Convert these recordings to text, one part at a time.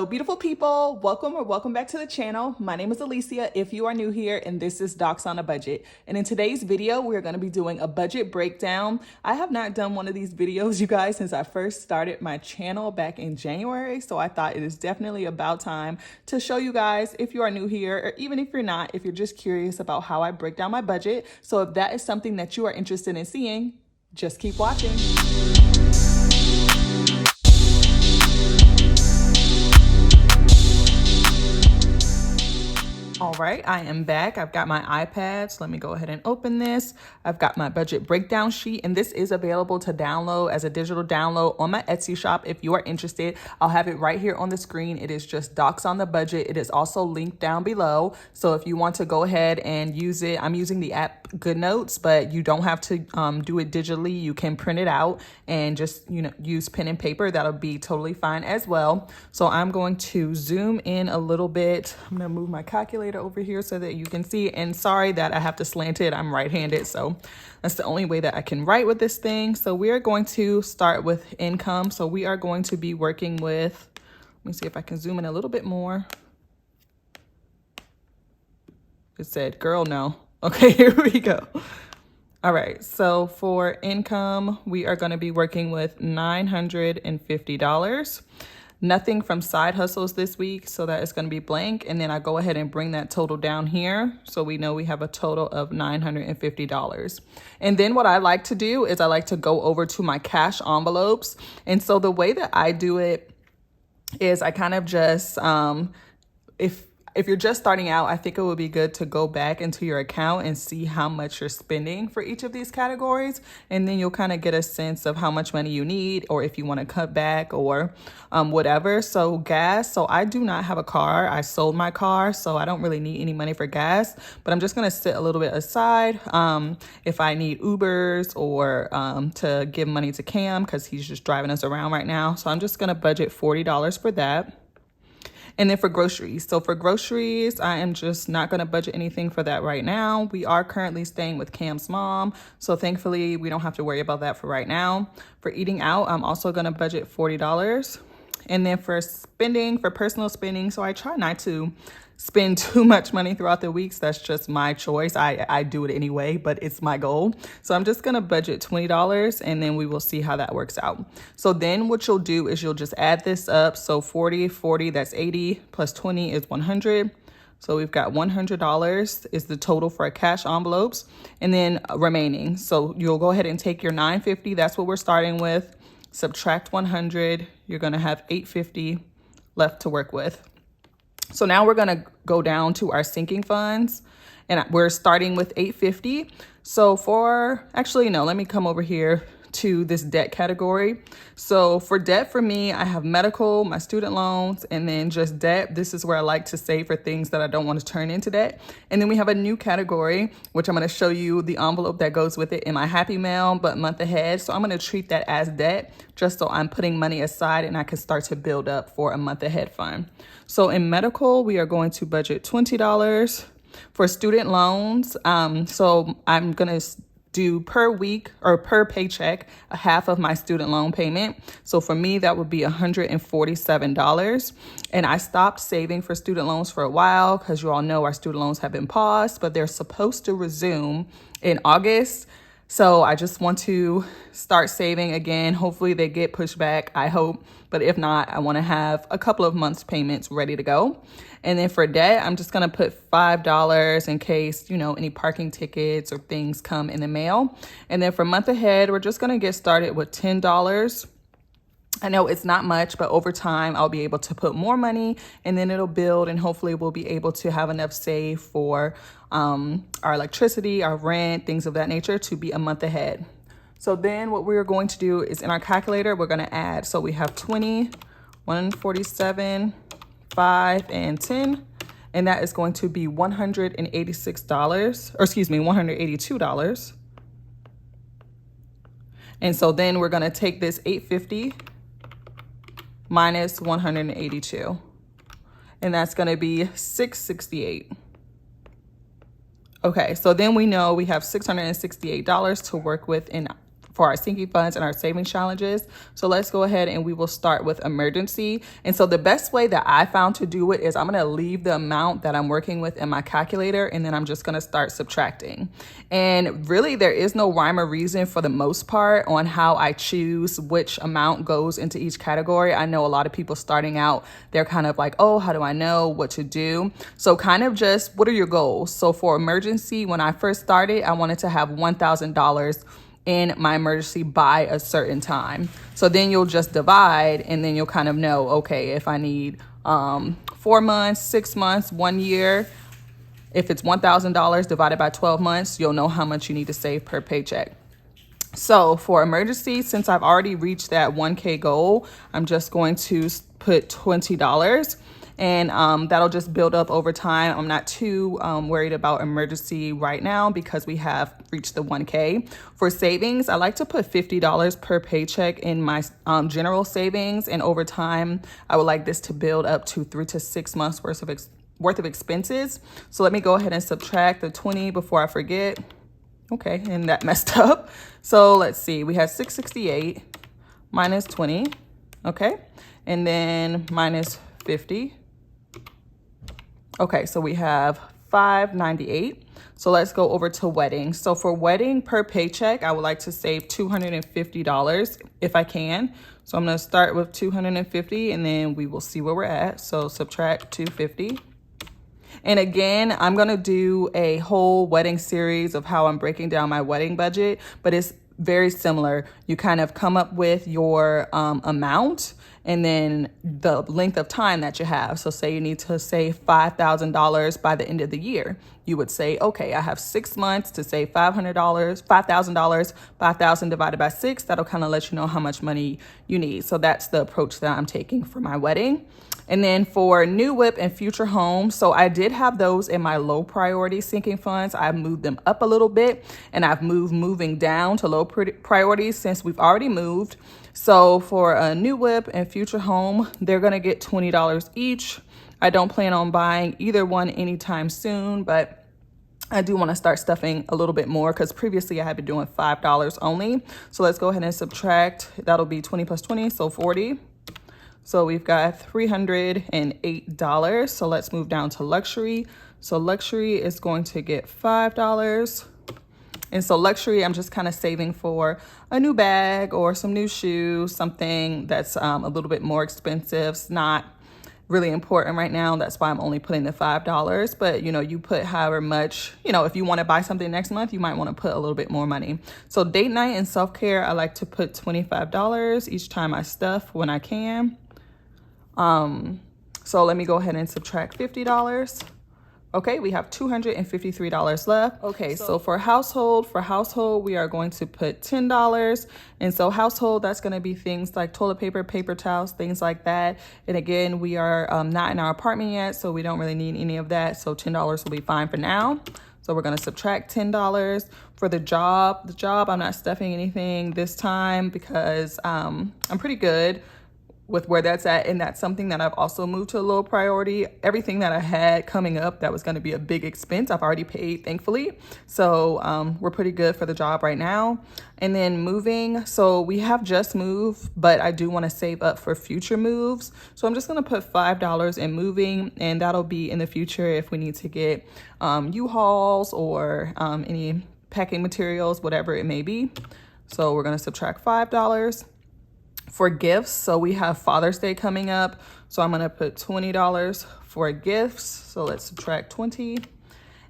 beautiful people, welcome back to the channel. My name is Alicia if you are new here, and this is Docs on a Budget. And in today's video, we're going to be doing a budget breakdown. I have not done one of these videos, you guys, since I first started my channel back in January. So I thought it is definitely about time to show you guys, if you are new here, or even if you're not, if you're just curious about how I break down my budget. So if that is something that you are interested in seeing, just keep watching. All right, I am back. I've got my iPad, so let me go ahead and open this. I've got my budget breakdown sheet, and this is available to download as a digital download on my Etsy shop. If you are interested, I'll have it right here on the screen. It is just Docs on the Budget. It is also linked down below. So if you want to go ahead and use it, I'm using the app GoodNotes, but you don't have to do it digitally. You can print it out and just, use pen and paper. That'll be totally fine as well. So I'm going to zoom in a little bit. I'm going to move my calculator over here so that you can see, and sorry that I have to slant it. I'm right-handed, so that's the only way that I can write with this thing. So we are going to start with income. So we are going to be working with, let me see if I can zoom in a little bit more. It said, girl, no. Okay, here we go. All right, so for income, we are going to be working with $950. Nothing from side hustles this week, so that is going to be blank. And then I go ahead and bring that total down here, so we know we have a total of $950. And then what I like to do is I like to go over to my cash envelopes. And so the way that I do it is I kind of just, if you're just starting out, I think it would be good to go back into your account and see how much you're spending for each of these categories. And then you'll kind of get a sense of how much money you need, or if you want to cut back, or whatever. So gas. So I do not have a car. I sold my car, so I don't really need any money for gas, but I'm just going to sit a little bit aside if I need Ubers or to give money to Cam, because he's just driving us around right now. So I'm just going to budget $40 for that. And then for groceries. So for groceries, I am just not going to budget anything for that right now. We are currently staying with Cam's mom, so thankfully we don't have to worry about that for right now. For eating out, I'm also going to budget $40. And then for spending, for personal spending, so I try not to spend too much money throughout the weeks. That's just my choice. I do it anyway, but it's my goal. So I'm just going to budget $20, and then we will see how that works out. So then what you'll do is you'll just add this up. So 40, that's 80, plus 20 is 100. So we've got $100 is the total for our cash envelopes, and then remaining. So you'll go ahead and take your $950. That's what we're starting with. Subtract 100. You're going to have $850 left to work with. So now we're going to go down to our sinking funds, and we're starting with $850. So let me come over here to this debt category. So for debt, for me, I have medical, my student loans, and then just debt. This is where I like to save for things that I don't want to turn into debt. And then we have a new category, which I'm going to show you the envelope that goes with it in my Happy Mail, but month ahead. So I'm going to treat that as debt, just so I'm putting money aside and I can start to build up for a month ahead fund. So in medical, we are going to budget $20. For student loans, so I'm going to do per week or per paycheck a half of my student loan payment. So for me, that would be $147. And I stopped saving for student loans for a while because you all know our student loans have been paused, but they're supposed to resume in August. So I just want to start saving again. Hopefully they get pushed back, I hope. But if not, I want to have a couple of months payments ready to go. And then for debt, I'm just going to put $5 in case, any parking tickets or things come in the mail. And then for month ahead, we're just going to get started with $10. I know it's not much, but over time, I'll be able to put more money, and then it'll build, and hopefully we'll be able to have enough saved for our electricity, our rent, things of that nature to be a month ahead. So then what we're going to do is in our calculator, we're going to add. So we have 20, 147, 5, and 10. And that is going to be $182. And so then we're going to take this $850 minus 182. And that's going to be $668. Okay, so then we know we have $668 to work with for our sinking funds and our savings challenges. So let's go ahead and we will start with emergency. And so the best way that I found to do it is I'm going to leave the amount that I'm working with in my calculator, and then I'm just going to start subtracting. And really there is no rhyme or reason for the most part on how I choose which amount goes into each category. I know a lot of people starting out, they're kind of like, oh, how do I know what to do? So kind of just, what are your goals? So for emergency, when I first started, I wanted to have $1,000 in my emergency by a certain time. So then you'll just divide, and then you'll kind of know, okay, if I need 4 months, 6 months, 1 year, if it's $1,000 divided by 12 months, you'll know how much you need to save per paycheck. So for emergency, since I've already reached that 1K goal, I'm just going to put $20. And that'll just build up over time. I'm not too worried about emergency right now because we have reached the 1K. For savings, I like to put $50 per paycheck in my general savings. And over time, I would like this to build up to 3 to 6 months worth of expenses. So let me go ahead and subtract the 20 before I forget. Okay, and that messed up. So let's see, we had 668 minus 20, okay? And then minus 50. Okay, so we have 598. So let's go over to wedding. So for wedding per paycheck, I would like to save $250 if I can. So I'm gonna start with 250 and then we will see where we're at. So subtract 250. And again, I'm gonna do a whole wedding series of how I'm breaking down my wedding budget, but it's very similar. You kind of come up with your amount and then the length of time that you have. So say you need to save $5,000 by the end of the year. You would say, okay, I have 6 months to save $5,000, 5,000 divided by 6. That'll kind of let you know how much money you need. So that's the approach that I'm taking for my wedding. And then for new whip and future home, so I did have those in my low priority sinking funds. I've moved them up a little bit, and I've moving down to low priorities since we've already moved. So for a new whip and future home, they're gonna get $20 each. I don't plan on buying either one anytime soon, but I do want to start stuffing a little bit more because previously I had been doing $5 only. So let's go ahead and subtract. That'll be 20 plus 20, so 40. So we've got $308. So let's move down to luxury. So luxury is going to get $5. And so luxury, I'm just kind of saving for a new bag or some new shoes, something that's a little bit more expensive. It's not really important right now. That's why I'm only putting the $5. But, you know, you put however much, you know, if you want to buy something next month, you might want to put a little bit more money. So date night and self-care, I like to put $25 each time I stuff when I can. So let me go ahead and subtract $50. Okay, we have $253 left. Okay, so for household, we are going to put $10. And so household, that's going to be things like toilet paper, paper towels, things like that. And again, we are not in our apartment yet, so we don't really need any of that. So $10 will be fine for now. So we're going to subtract $10. For the job, I'm not stuffing anything this time because I'm pretty good with where that's at, and that's something that I've also moved to a low priority. Everything that I had coming up that was going to be a big expense, I've already paid, thankfully. So we're pretty good for the job right now. And then moving, so we have just moved, but I do want to save up for future moves. So I'm just going to put $5 in moving, and that'll be in the future if we need to get U-Hauls or any packing materials, whatever it may be. So we're going to subtract $5. For gifts, so we have Father's Day coming up, so I'm gonna put $20 for gifts. So let's subtract 20.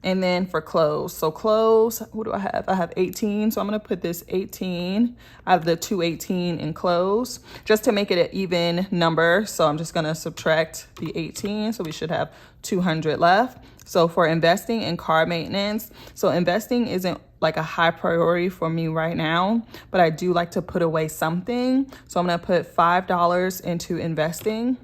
And then for clothes, so clothes, what do I have? I have 18, so I'm gonna put this 18 out of the 218 in clothes just to make it an even number. So I'm just gonna subtract the 18, so we should have 200 left. So for investing and car maintenance, so investing isn't like a high priority for me right now, but I do like to put away something. So I'm gonna put $5 into investing.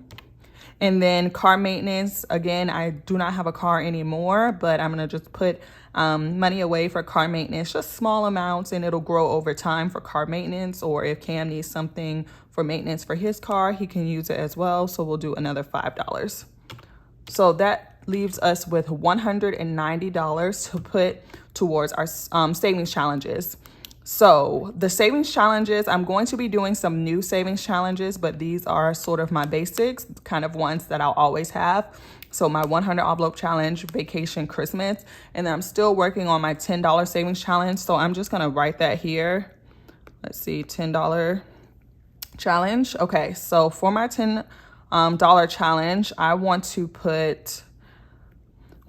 And then car maintenance, again, I do not have a car anymore, but I'm gonna just put money away for car maintenance, just small amounts, and it'll grow over time for car maintenance. Or if Cam needs something for maintenance for his car, he can use it as well. So we'll do another $5. So that leaves us with $190 to put towards our savings challenges. So the savings challenges, I'm going to be doing some new savings challenges, but these are sort of my basics, kind of ones that I'll always have. So my 100 envelope challenge, vacation, Christmas, and then I'm still working on my $10 savings challenge. So I'm just gonna write that here. Let's see, $10 challenge. Okay, so for my $10 dollar challenge, I want to put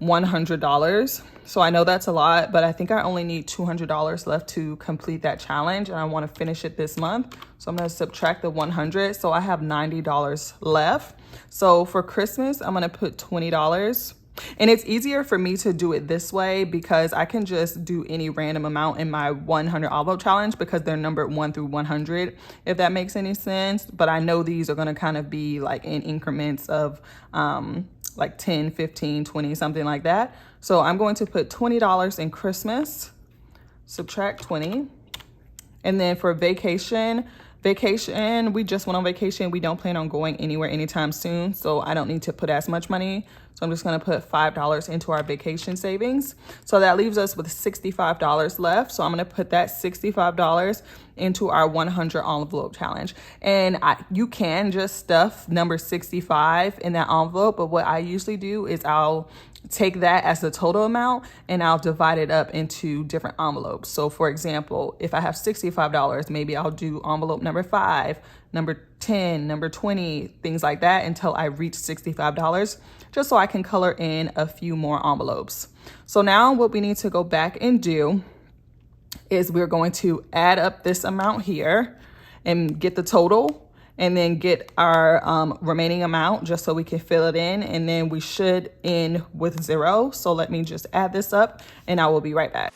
$100. So I know that's a lot, but I think I only need $200 left to complete that challenge, and I want to finish it this month. So I'm going to subtract the 100. So I have $90 left. So for Christmas, I'm going to put $20. And it's easier for me to do it this way because I can just do any random amount in my 100 envelope challenge because they're numbered 1 through 100, if that makes any sense. But I know these are going to kind of be like in increments of like 10, 15, 20, something like that. So I'm going to put $20 in Christmas, subtract 20. And then for vacation, we just went on vacation. We don't plan on going anywhere anytime soon. So I don't need to put as much money. So I'm just going to put $5 into our vacation savings. So that leaves us with $65 left. So I'm going to put that $65 into our 100 envelope challenge. And you can just stuff number 65 in that envelope. But what I usually do is I'll take that as the total amount and I'll divide it up into different envelopes. So for example, if I have $65, maybe I'll do envelope number 5, number 10, number 20, things like that until I reach $65, just so I can color in a few more envelopes. So now what we need to go back and do is we're going to add up this amount here and get the total, and then get our remaining amount just so we can fill it in, and then we should end with 0. So let me just add this up and I will be right back.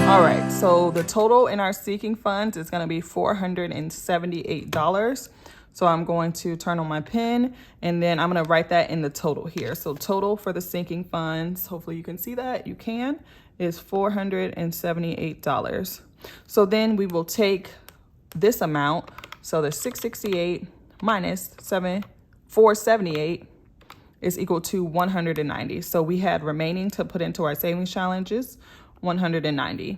All right, so the total in our seeking funds is gonna be $478. So I'm going to turn on my pen and then I'm gonna write that in the total here. So total for the sinking funds, hopefully you can see that, you can, is $478. So then we will take this amount, so the 668 minus 478 is equal to 190. So we had remaining to put into our savings challenges, 190.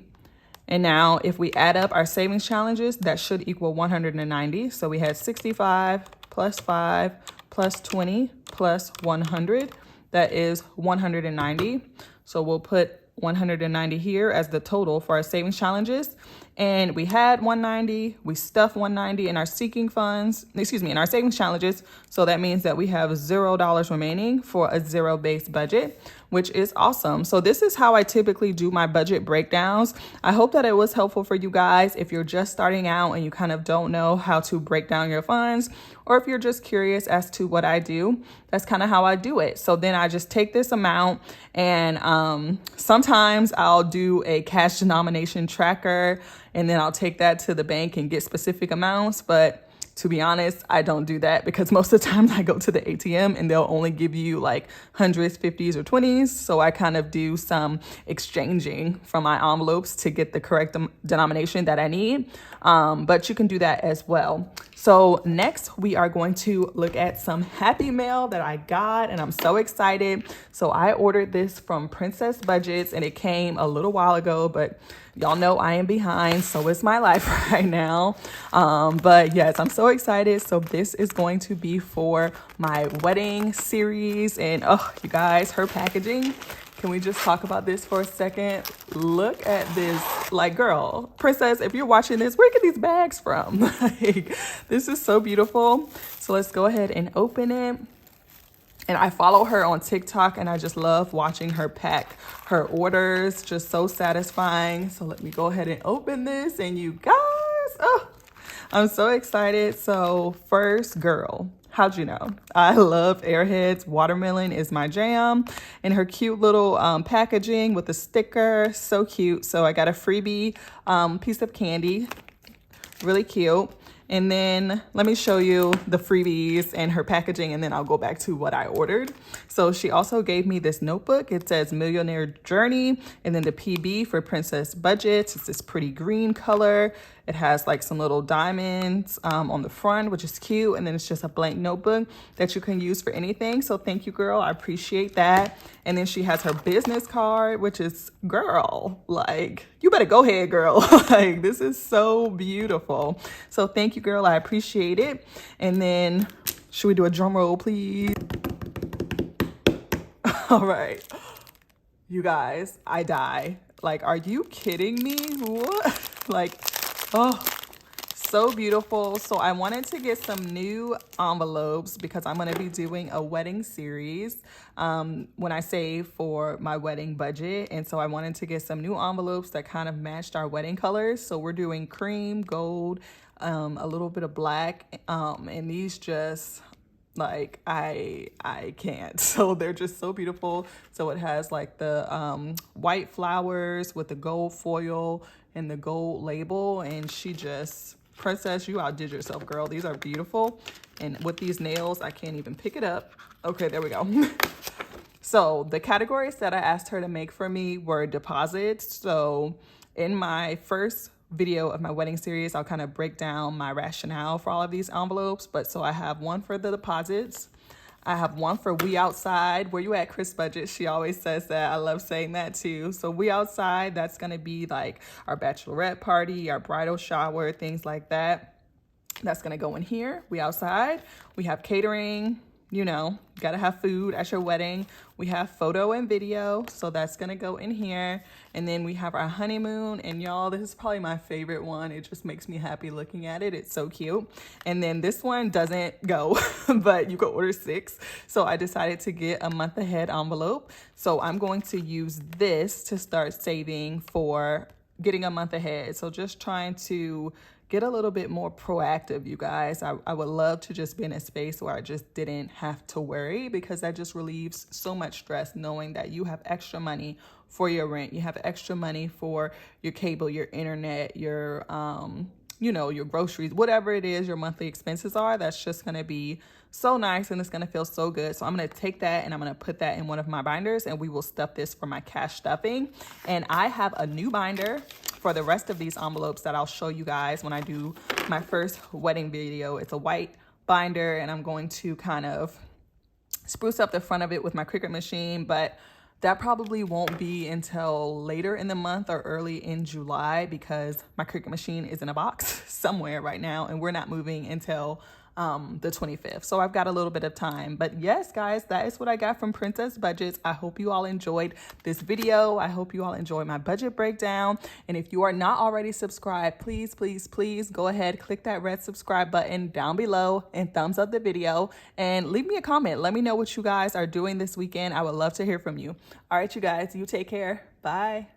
And now if we add up our savings challenges, that should equal 190. So we had 65 plus 5 plus 20 plus 100. That is 190. So we'll put 190 here as the total for our savings challenges. And we had 190, we stuffed 190 in our seeking funds, in our savings challenges. So that means that we have $0 remaining for a zero-based budget, which is awesome. So this is how I typically do my budget breakdowns. I hope that it was helpful for you guys if you're just starting out and you kind of don't know how to break down your funds, or if you're just curious as to what I do. That's kind of how I do it. So then I just take this amount and sometimes I'll do a cash denomination tracker and then I'll take that to the bank and get specific amounts. But to be honest, I don't do that because most of the time I go to the ATM and they'll only give you like hundreds, 50s, or 20s. So I kind of do some exchanging from my envelopes to get the correct denomination that I need. But you can do that as well. So next we are going to look at some Happy Mail that I got and I'm so excited. So I ordered this from Princess Budgets and it came a little while ago, but y'all know I am behind, so it's my life right now. But yes, I'm so excited. So this is going to be for my wedding series. And oh, you guys, her packaging. Can we just talk about this for a second? Look at this. Like, girl, Princess, if you're watching this, where get these bags from? Like, this is so beautiful. So let's go ahead and open it. And I follow her on TikTok and I just love watching her pack her orders. Just so satisfying. So let me go ahead and open this. And you guys, oh, I'm so excited. So first, girl, how'd you know? I love Airheads. Watermelon is my jam. And her cute little packaging with a sticker. So cute. So I got a freebie piece of candy. Really cute. And then let me show you the freebies and her packaging, and then I'll go back to what I ordered. So she also gave me this notebook. It says Millionaire Journey, and then the PB for Princess Budgets. It's this pretty green color. It has like some little diamonds on the front, which is cute. And then it's just a blank notebook that you can use for anything. So thank you, girl. I appreciate that. And then she has her business card, which is, girl, like, you better go ahead, girl. Like, this is so beautiful. So thank you, girl. I appreciate it. And then should we do a drum roll, please? All right. You guys, I die. Like, are you kidding me? What? Like, oh, so beautiful. So I wanted to get some new envelopes because I'm going to be doing a wedding series when I save for my wedding budget. And so I wanted to get some new envelopes that kind of matched our wedding colors. So we're doing cream, gold, a little bit of black, and these just... like I can't. So they're just so beautiful. So it has like the white flowers with the gold foil and the gold label, and she just, princess, you outdid yourself, girl. These are beautiful. And with these nails, I can't even pick it up. Okay, there we go. So the categories that I asked her to make for me were deposits. So in my first video of my wedding series, I'll kind of break down my rationale for all of these envelopes. But so I have one for the deposits. I have one for We Outside. Where you at, Chris Budget? She always says that. I love saying that too. So We Outside, that's going to be like our bachelorette party, our bridal shower, things like that. That's going to go in here. We Outside. We have catering. You know, gotta have food at your wedding. We have photo and video, so that's gonna go in here. And then we have our honeymoon, and y'all, this is probably my favorite one. It just makes me happy looking at it. It's so cute. And then this one doesn't go, but you can order 6. So I decided to get a month ahead envelope. So I'm going to use this to start saving for getting a month ahead. So just trying to get a little bit more proactive, you guys. I would love to just be in a space where I just didn't have to worry, because that just relieves so much stress knowing that you have extra money for your rent. You have extra money for your cable, your internet, your, you know, your groceries, whatever it is your monthly expenses are. That's just going to be so nice, and it's going to feel so good. So I'm going to take that and I'm going to put that in one of my binders, and we will stuff this for my cash stuffing. And I have a new binder for the rest of these envelopes that I'll show you guys when I do my first wedding video. It's a white binder, and I'm going to kind of spruce up the front of it with my Cricut machine, but that probably won't be until later in the month or early in July, because my Cricut machine is in a box somewhere right now, and we're not moving until the 25th. So I've got a little bit of time. But yes, guys, that is what I got from Princess Budgets. I hope you all enjoyed this video. I hope you all enjoyed my budget breakdown. And if you are not already subscribed, please, please, please go ahead, click that red subscribe button down below and thumbs up the video and leave me a comment. Let me know what you guys are doing this weekend. I would love to hear from you. All right, you guys, you take care. Bye.